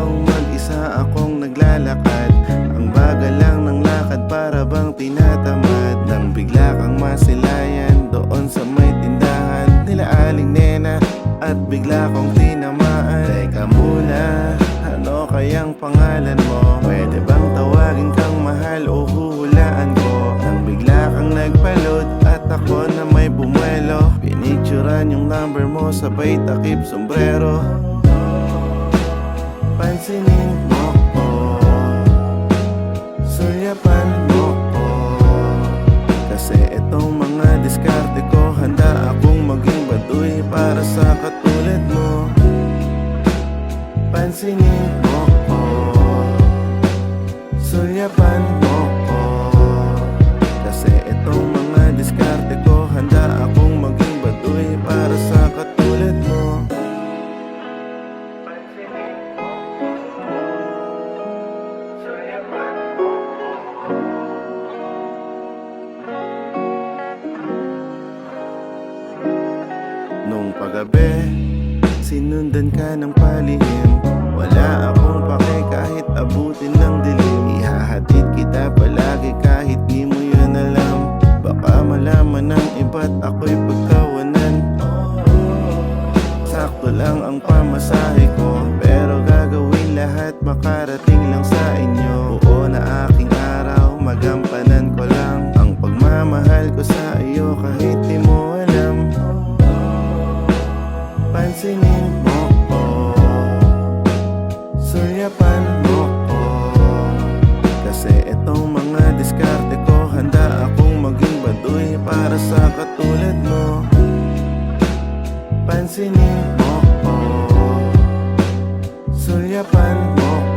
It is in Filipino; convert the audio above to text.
araw mag-isa akong naglalakad. Ang bagal lang ng lakad para bang tinatamad. Nang bigla kang masilayan doon sa may tindahan nila Aling Nena, at bigla kong tinamaan. Teka muna, ano kayang pangalan mo? Pwede bang tawagin kang mahal o huhulaan ko? Nang bigla kang nagpalot at ako na may bumuelo, pinicturan yung number mo sabay takip sombrero. Pansinin mo ko, sulyapan mo ko, kasi itong mga diskarte ko, handa akong maging baduy para sa katulad mo. Pansinin mo ko, sulyapan mo ko, kasi itong mga diskarte ko, handa akong maging baduy para sa katulad mo. Nung paggabi, sinundan ka ng palihim. Wala akong pake kahit abutin ng dilim. Ihahatid kita palagi kahit di mo yun alam. Baka malaman ng iba't ako'y pagkawanan. Sakto lang ang pamasahe ko, pero gagawin lahat makarating lang sa inyo. Buo na aking araw, magampanan ko lang ang pagmamahal ko sa iyo kahit di mo alam. Pansinin mo ko, sulyapan mo ko, kasi itong mga diskarte ko, handa akong maging baduy para sa katulad mo. Pansinin mo ko, sulyapan mo ko,